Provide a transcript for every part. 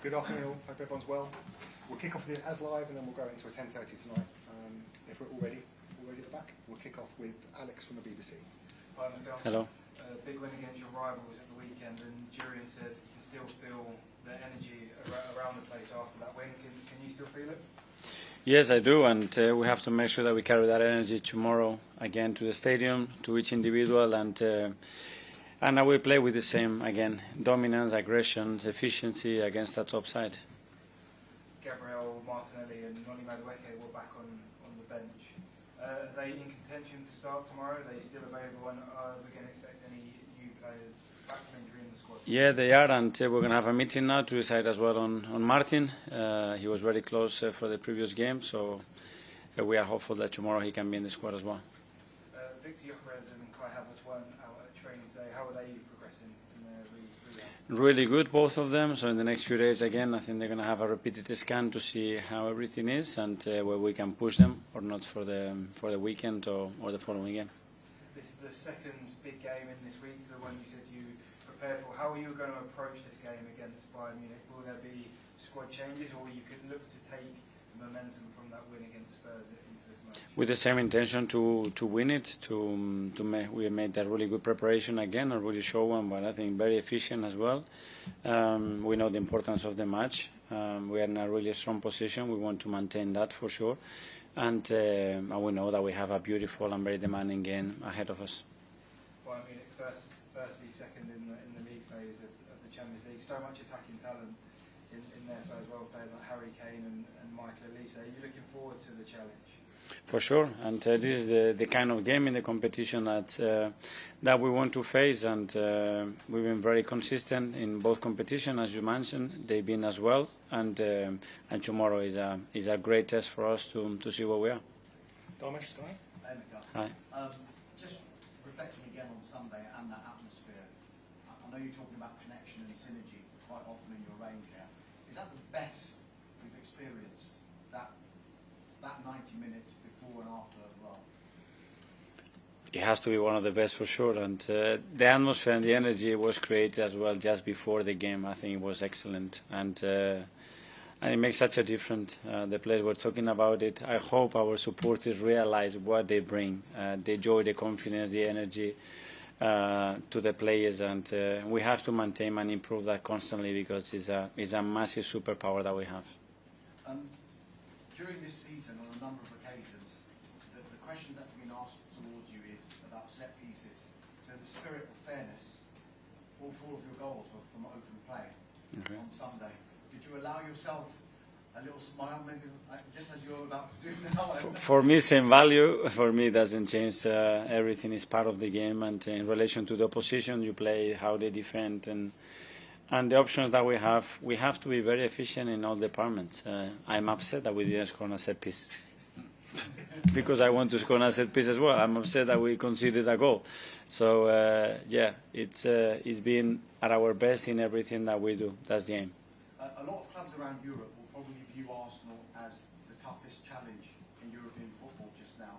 Good afternoon all, hope everyone's well. We'll kick off with it as live and then we'll go into a 10:30 tonight. If we're all ready at the back, we'll kick off with Alex from the BBC. Hi Mikel. Hello. Big win against your rivals at the weekend, and Julian said you can still feel the energy around the place after that win. Can you still feel it? Yes, I do, and we have to make sure that we carry that energy tomorrow again to the stadium, to each individual, and I will play with the same, again, dominance, aggression, efficiency against that top side. Gabriel Martinelli and Noni Madueke were back on the bench. Are they in contention to start tomorrow? Are they still available, and are we going to expect any new players back from injury in the squad? Yeah, they are, and we're going to have a meeting now to decide as well on Martin. He was very close for the previous game, so we are hopeful that tomorrow he can be in the squad as well. Victor Gyökeres and Kai Havertz weren't out at training today. How are they progressing in their rehab? Really good, both of them. So in the next few days, again, I think they're going to have a repeated scan to see how everything is and where we can push them or not for the weekend or the following game. This is the second big game in this week, the one you said you prepared for. How are you going to approach this game against Bayern Munich? Will there be squad changes, or you could look to take momentum from that win against Spurs into this match? With the same intention to win it, we made a really good preparation again, a really show one, but I think very efficient as well. We know the importance of the match. We are in a really strong position. We want to maintain that for sure, and we know that we have a beautiful and very demanding game ahead of us. Bayern Munich firstly second in the league phase of the Champions League. So much attacking talent in their side as well. Players like Harry Kane and Mikel Arteta. Are you looking forward to the challenge? For sure, and this is the kind of game in the competition that we want to face, and we've been very consistent in both competitions, as you mentioned. They've been as well, and tomorrow is a great test for us to see where we are. Dharmesh, Sky. Hi. Just reflecting again on Sunday and that atmosphere, I know you're talking about connection and synergy quite often in your range here. Is that the best you've experienced, that 90 minutes before and after as well? It has to be one of the best for sure, and the atmosphere and the energy was created as well just before the game. I think it was excellent, and it makes such a difference. The players were talking about it. I hope our supporters realize what they bring, the joy, the confidence, the energy to the players, and we have to maintain and improve that constantly because it's a massive superpower that we have. During this season, on a number of occasions, the question that's been asked towards you is about set pieces. So in the spirit of fairness, all 4 of your goals were from open play on Sunday. Did you allow yourself a little smile, maybe just as you're about to do now? For me, same value. For me, it doesn't change. Everything is part of the game, and in relation to the opposition, you play how they defend and the options that we have to be very efficient in all departments. I'm upset that we didn't score on a set piece because I want to score on a set piece as well. I'm upset that we conceded a goal. So yeah, it's been at our best in everything that we do. That's the aim. A lot of clubs around Europe will probably view Arsenal as the toughest challenge in European football just now.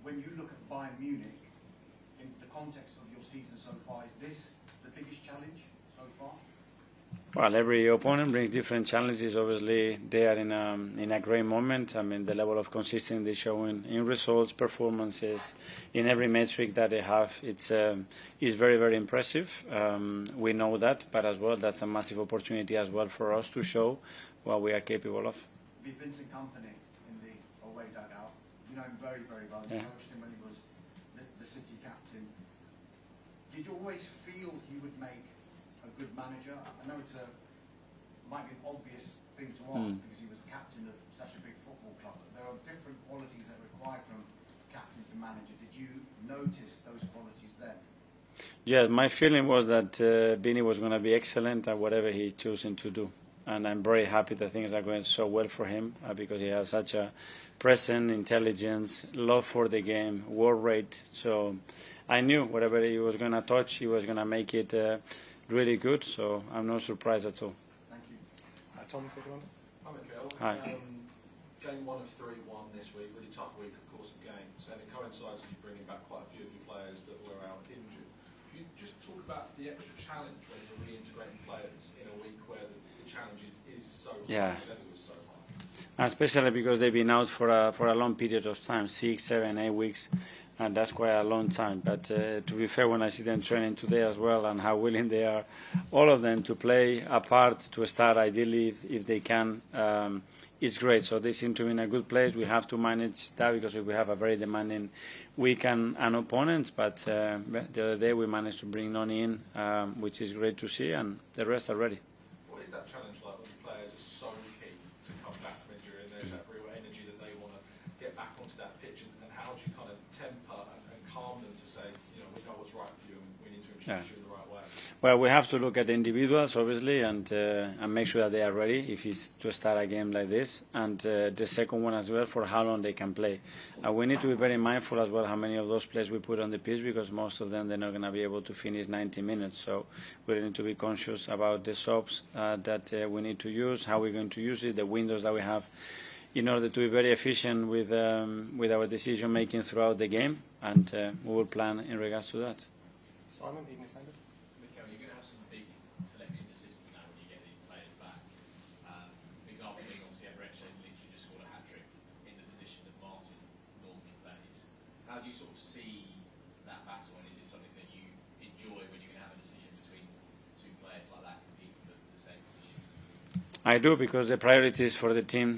When you look at Bayern Munich, in the context of your season so far, is this the biggest challenge so far? Well, every opponent brings different challenges. Obviously, they are in a great moment. I mean, the level of consistency they show in results, performances, in every metric that they have, is very, very impressive. We know that, but as well, that's a massive opportunity as well for us to show what we are capable of. With Vincent Kompany in the away dugout, you know him very, very well. You coached him when he was the City captain. Did you always feel he would make a good manager? I know might be an obvious thing to ask because he was captain of such a big football club, but there are different qualities that are required from captain to manager. Did you notice those qualities then? Yeah, my feeling was that Bini was going to be excellent at whatever he choosing to do, and I'm very happy that things are going so well for him because he has such a presence, intelligence, love for the game, work rate. So I knew whatever he was going to touch, he was going to make it really good. So I'm not surprised at all. Thank you. Tom, take it on. Hi, Mikel. Hi. Game 1 of 3-1 this week, really tough week, of course, of games, and it coincides with you bringing back quite a few of your players that were out injured. Can you just talk about the extra challenge when you're reintegrating players in a week where the challenge is is so high. Yeah. The level is so high. Especially because they've been out for a long period of time, 6, 7, 8 weeks, and that's quite a long time. But to be fair, when I see them training today as well and how willing they are, all of them, to play a part, to start ideally if they can, it's great. So they seem to be in a good place. We have to manage that because we have a very demanding week and opponents. But the other day we managed to bring none in, which is great to see, and the rest are ready. What is that challenge like when players are so keen to come back from injury and there's that real energy that they want to get back onto that pitch, and how do you kind of temper and calm them to say, you know, we know what's right for you and we need to introduce you in the right way? Well, we have to look at the individuals, obviously, and make sure that they are ready if it's to start a game like this. And the second one as well, for how long they can play. We need to be very mindful as well how many of those players we put on the pitch, because most of them, they're not going to be able to finish 90 minutes. So we need to be conscious about the subs that we need to use, how we're going to use it, the windows that we have, in order to be very efficient with our decision making throughout the game. And we will plan in regards to that. Simon, Evening Standard. Mikel, you're going to have some big selection decisions now when you get these players back. For example, being obviously Everett literally just scored a hat-trick in the position that Martin normally plays. How do you sort of see that battle, and is it something that you enjoy when you're going to have a decision between two players like that competing for the same position? I do, because the priority is for the team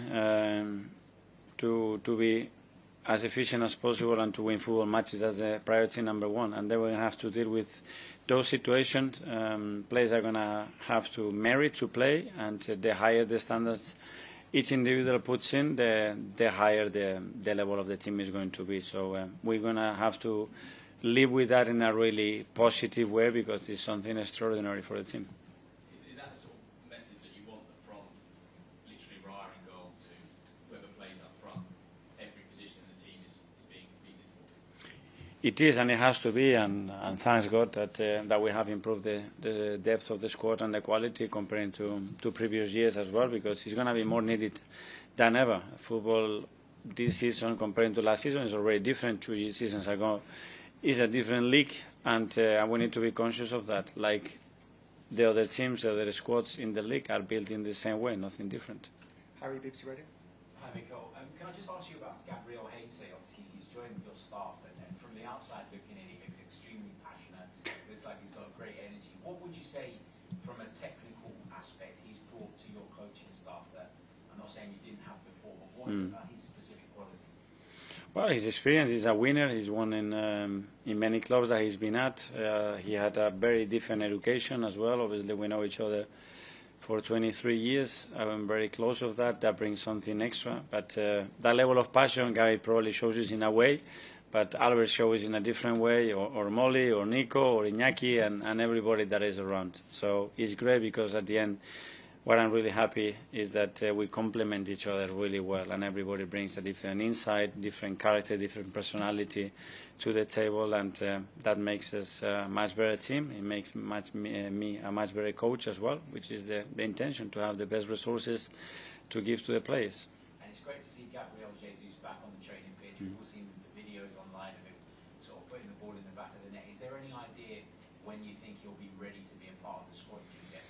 to be as efficient as possible and to win football matches as a priority number one. And then we're going to have to deal with those situations. Players are going to have to merit to play, and the higher the standards each individual puts in, the higher the level of the team is going to be. So we're going to have to live with that in a really positive way, because it's something extraordinary for the team. Is that the sort of message that you want from literally Raya in goal to whoever plays up front? Every position in the team is being competed for? It is, and it has to be, and thanks God that we have improved the depth of the squad and the quality comparing to previous years as well, because it's going to be more needed than ever. Football this season comparing to last season is already different. 2 seasons ago is a different league, and we need to be conscious of that. Like the other teams, the other squads in the league are built in the same way, nothing different. Harry, BBC Radio. Hi, Mikel. Can I just ask you about Gabriel Heinze? Obviously, he's joined your staff, and from the outside looking in, he looks extremely passionate. Looks like he's got great energy. What would you say, from a technical aspect, he's brought to your coaching staff that I'm not saying you didn't have before, but what about his specific qualities? Well, his experience, he's a winner. He's won in many clubs that he's been at. He had a very different education as well. Obviously, we know each other for 23 years. I'm very close of that. That brings something extra. But that level of passion, Gabi probably shows us in a way, but Albert shows in a different way, or Molly, or Nico, or Iñaki, and everybody that is around. So it's great, because at the end, what I'm really happy is that we complement each other really well, and everybody brings a different insight, different character, different personality to the table, and that makes us a much better team. It makes me a much better coach as well, which is the intention, to have the best resources to give to the players. And it's great to see Gabriel Jesus back on the training pitch. We've all seen the videos online of him sort of putting the ball in the back of the net. Is there any idea when you think he'll be ready to be a part of the squad again?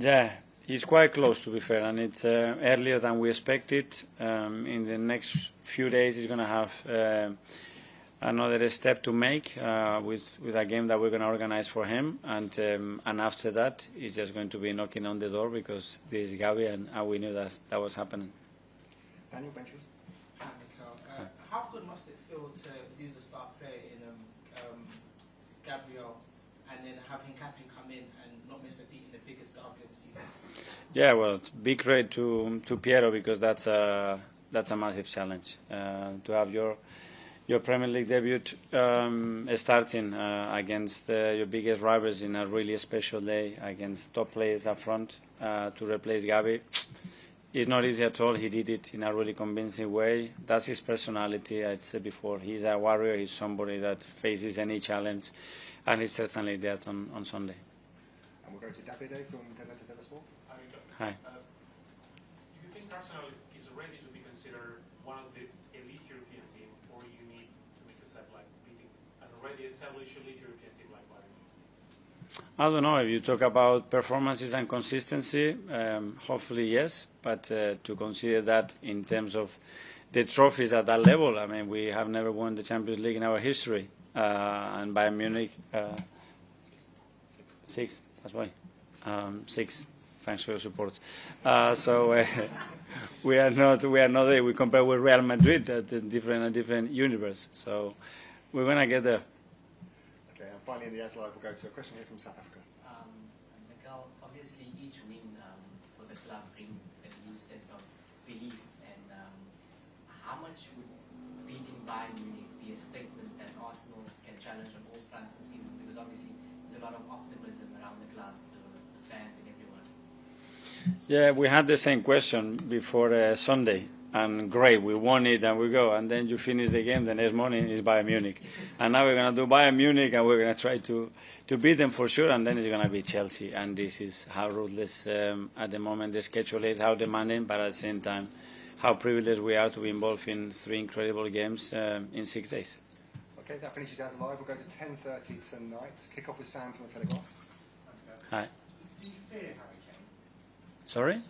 Yeah. He's quite close, to be fair, and it's earlier than we expected. In the next few days, he's going to have another step to make with a game that we're going to organize for him, and after that, he's just going to be knocking on the door, because this is Gabi, and we knew that was happening. Daniel, Benches. Hi, Mikel. How good must it feel to lose a star player in Gabriel, and then have Hincapi come in and not miss a beat in the biggest derby of the season? Yeah, well, big credit to Piero, because that's a massive challenge to have your Premier League debut starting against your biggest rivals in a really special day, against top players up front, to replace Gabi. It's not easy at all. He did it in a really convincing way. That's his personality. I'd said before, he's a warrior. He's somebody that faces any challenge, and he's certainly that on Sunday. And we'll go to Davide from Gazzetta dello Sport. Hi. Do you think Arsenal is ready to be considered one of the elite European team, or you need to make a step like beating an already established elite European team like Bayern? I don't know if you talk about performances and consistency. Hopefully, yes. But to consider that in terms of the trophies at that level, I mean, we have never won the Champions League in our history, and Bayern Munich 6. That's why 6. Thanks for your support. We are not there. We compare with Real Madrid at a different universe. So we're gonna get there. Okay, and finally in the As Live, we'll go to a question here from South Africa. Mikel, obviously each win for the club brings a new set of belief, and how much would beating Bayern Munich be a statement that Arsenal can challenge on all fronts this season? Because obviously there's a lot of optimism around the club, the fans and everyone. Yeah, we had the same question before Sunday, and great, we won it and we go, and then you finish the game, the next morning is Bayern Munich. And now we're going to do Bayern Munich and we're going to try to beat them for sure, and then it's going to be Chelsea. And this is how ruthless at the moment the schedule is, how demanding, but at the same time, how privileged we are to be involved in 3 incredible games in 6 days. Okay, that finishes As Live. We'll go to 10:30 tonight. Kick off with Sam from the Telegraph. Hi. Do you fear Harry Kane? Sorry?